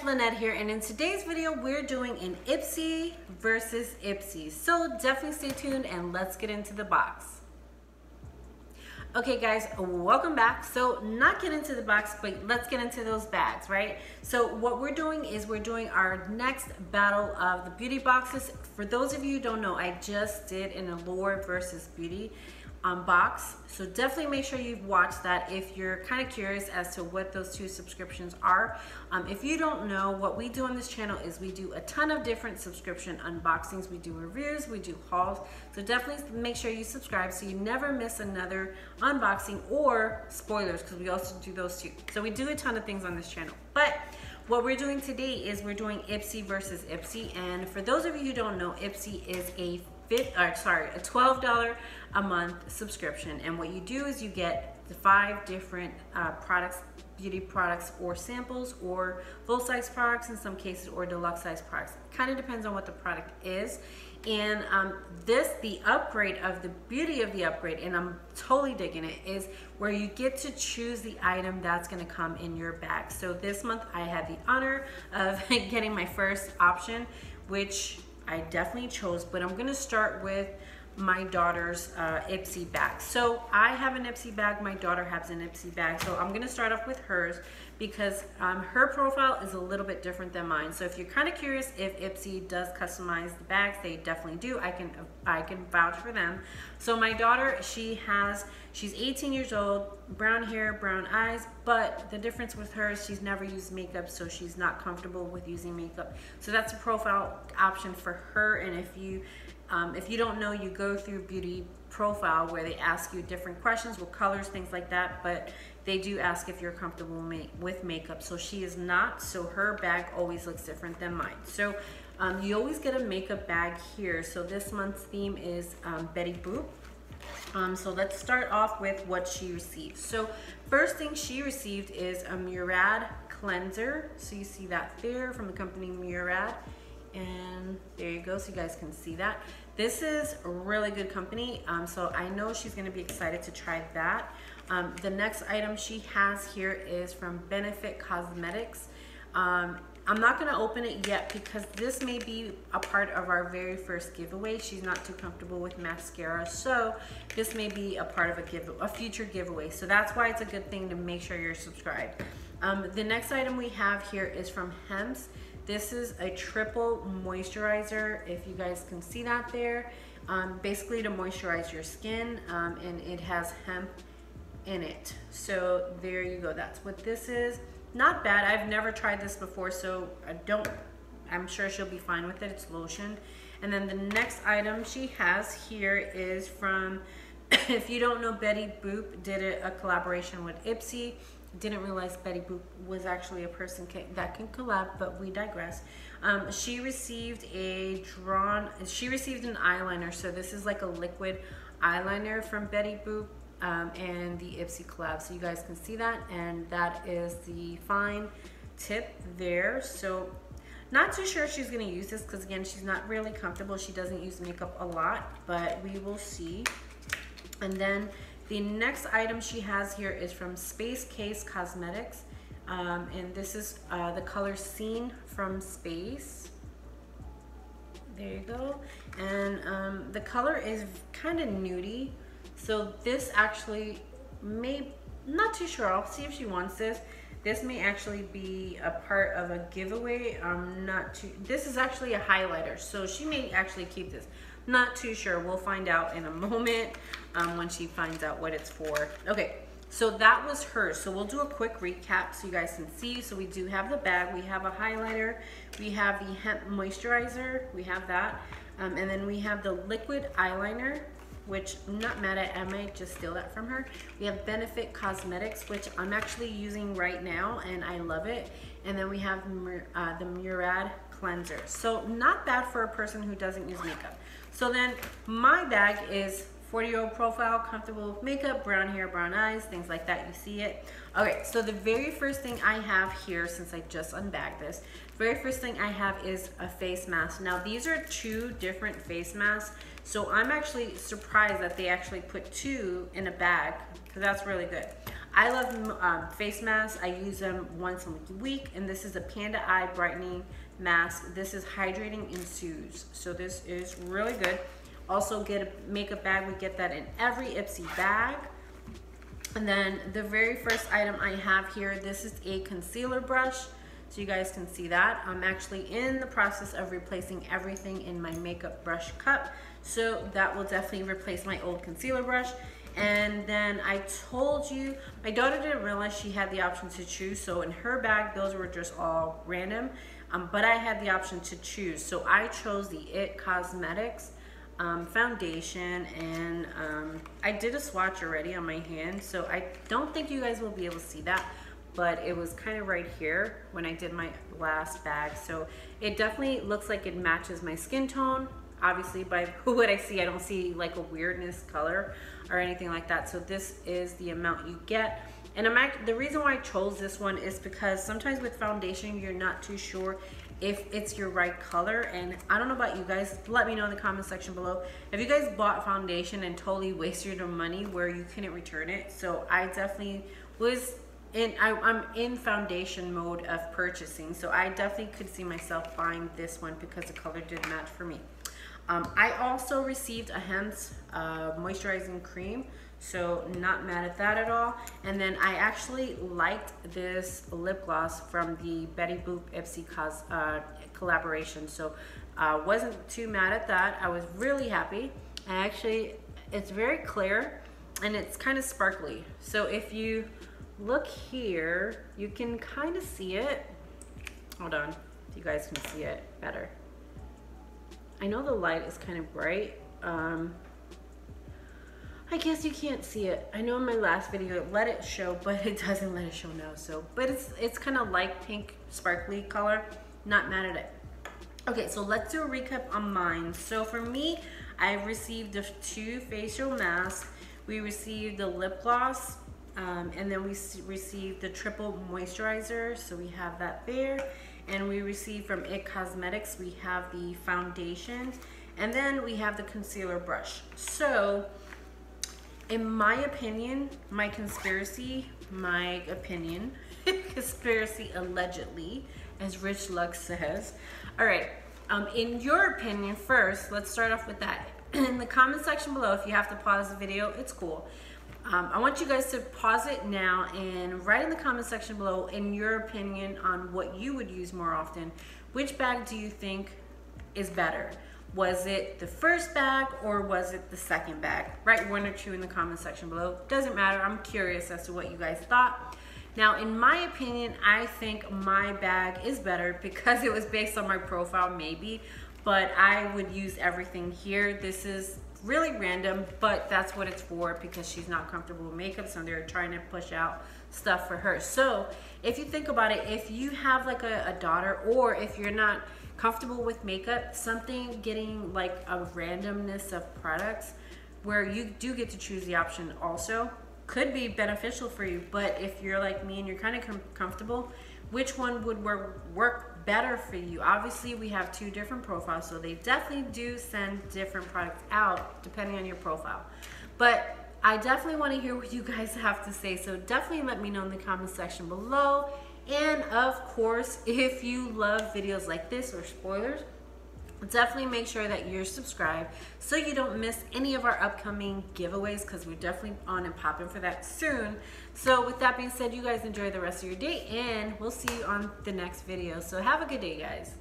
Lynette here, and in today's video we're doing an Ipsy versus Ipsy. So definitely stay tuned and let's get into the box. Okay guys, welcome back. So not get into the box, but let's get into those bags, right? So what we're doing is we're doing our next battle of the beauty boxes. For those of you who don't know, I just did an Allure versus Beauty box, so definitely make sure you've watched that if you're kind of curious as to what those two subscriptions are. If you don't know, what we do on this channel is we do a ton of different subscription unboxings, we do reviews, we do hauls, so definitely make sure you subscribe so you never miss another unboxing or spoilers, because we also do those too. So we do a ton of things on this channel, but what we're doing today is we're doing Ipsy versus Ipsy. And for those of you who don't know, Ipsy is a $12 a month subscription, and what you do is you get the 5 different products, beauty products, or samples, or full-size products in some cases, or deluxe size products. Kind of depends on what the product is. And the upgrade of the beauty of the upgrade, and I'm totally digging it, is where you get to choose the item that's going to come in your bag. So this month I had the honor of getting my first option, which I definitely chose, but I'm gonna start with my daughter's Ipsy bag. So I have an Ipsy bag, my daughter has an Ipsy bag, so I'm gonna start off with hers because her profile is a little bit different than mine. So if you're kind of curious if Ipsy does customize the bags, they definitely do. I can vouch for them. So my daughter, she's 18 years old, brown hair, brown eyes, but the difference with her is she's never used makeup, so she's not comfortable with using makeup. So that's a profile option for her. And if you don't know, you go through beauty profile where they ask you different questions with colors, things like that, but they do ask if you're comfortable with makeup. So she is not, so her bag always looks different than mine. So you always get a makeup bag here. So this month's theme is Betty Boop. So let's start off with what she received. So first thing she received is a Murad cleanser. So you see that there from the company Murad. And there you go, so you guys can see that. This is a really good company, so I know she's going to be excited to try that. The next item she has here is from Benefit Cosmetics. I'm not going to open it yet because this may be a part of our very first giveaway. She's not too comfortable with mascara, so this may be a part of a future giveaway. So that's why it's a good thing to make sure you're subscribed. The next item we have here is from Hems. This is a triple moisturizer, if you guys can see that there. Basically to moisturize your skin, and it has hemp in it. So there you go, that's what this is. Not bad. I've never tried this before, so I'm sure she'll be fine with it. It's lotion. And then the next item she has here is from, if you don't know, Betty Boop did a collaboration with Ipsy. Didn't realize Betty Boop was actually a person that can collab, but we digress. She received an eyeliner. So this is like a liquid eyeliner from Betty Boop and the Ipsy collab. So you guys can see that, and that is the fine tip there. So not too sure she's gonna use this because again, she's not really comfortable. She doesn't use makeup a lot, but we will see. And then the next item she has here is from Space Case Cosmetics, and this is the color Seen from Space. There you go. And the color is kind of nudie, so this actually not too sure. I'll see if she wants this. This may actually be a part of a giveaway. This is actually a highlighter, so she may actually keep this. Not too sure. We'll find out in a moment when she finds out what it's for. Okay, so that was hers. So we'll do a quick recap so you guys can see. So we do have the bag, we have a highlighter, we have the hemp moisturizer, we have that, and then we have the liquid eyeliner, which I'm not mad at. I might just steal that from her. We have Benefit Cosmetics, which I'm actually using right now and I love it. And then we have the Murad cleanser. So not bad for a person who doesn't use makeup. So then my bag is 40-year-old profile, comfortable with makeup, brown hair, brown eyes, things like that. You see it. Okay, so the very first thing I have here, since I just unbagged this, the very first thing I have is a face mask. Now these are 2 different face masks, so I'm actually surprised that they actually put 2 in a bag, because that's really good. I love face masks. I use them once a week, and this is a Panda Eye Brightening Mask. This is hydrating and soothes, so this is really good. Also get a makeup bag. We get that in every Ipsy bag. And then the very first item I have here, this is a concealer brush. So you guys can see that. I'm actually in the process of replacing everything in my makeup brush cup. So that will definitely replace my old concealer brush. And then I told you, my daughter didn't realize she had the option to choose. So in her bag, those were just all random. But I had the option to choose. So I chose the It Cosmetics foundation, and I did a swatch already on my hand, so I don't think you guys will be able to see that, but it was kind of right here when I did my last bag. So it definitely looks like it matches my skin tone. Obviously by what I see, I don't see like a weirdness color or anything like that. So this is the amount you get. And the reason why I chose this one is because sometimes with foundation, you're not too sure if it's your right color. And I don't know about you guys, let me know in the comment section below if you guys bought foundation and totally wasted your money where you couldn't return it. So I definitely was I'm in foundation mode of purchasing, so I definitely could see myself buying this one because the color did match for me. I also received a Hens moisturizing cream, so not mad at that at all. And then I actually liked this lip gloss from the Betty Boop Ipsy collaboration, so wasn't too mad at that. I was really happy. And actually, it's very clear and it's kind of sparkly. So if you look here, you can kind of see it. Hold on, if you guys can see it better. I know the light is kind of bright. I guess you can't see it. I know in my last video it let it show, but it doesn't let it show now. So, but it's kind of light pink, sparkly color. Not mad at it. Okay, so let's do a recap on mine. So for me, I received the 2 facial masks. We received the lip gloss, and then we received the triple moisturizer. So we have that there. And we received from It Cosmetics, we have the foundation, and then we have the concealer brush. So in my opinion, conspiracy allegedly, as Rich Lux says. All right, in your opinion first, let's start off with that. In the comment section below, if you have to pause the video, it's cool. I want you guys to pause it now and write in the comment section below, in your opinion, on what you would use more often. Which bag do you think is better? Was it the first bag or was it the second bag? Write 1 or 2 in the comment section below. Doesn't matter. I'm curious as to what you guys thought. Now, in my opinion, I think my bag is better because it was based on my profile, maybe, but I would use everything here. This is really random, but that's what it's for, because she's not comfortable with makeup, so they're trying to push out stuff for her. So if you think about it, if you have like a daughter, or if you're not comfortable with makeup, something getting like a randomness of products where you do get to choose the option also could be beneficial for you. But if you're like me and you're kind of comfortable, which one would work better for you? Obviously, we have 2 different profiles, so they definitely do send different products out depending on your profile. But I definitely want to hear what you guys have to say, so definitely let me know in the comment section below. And of course, if you love videos like this or spoilers, definitely make sure that you're subscribed so you don't miss any of our upcoming giveaways, because we're definitely on and popping for that soon. So with that being said, you guys enjoy the rest of your day, and we'll see you on the next video. So have a good day, guys.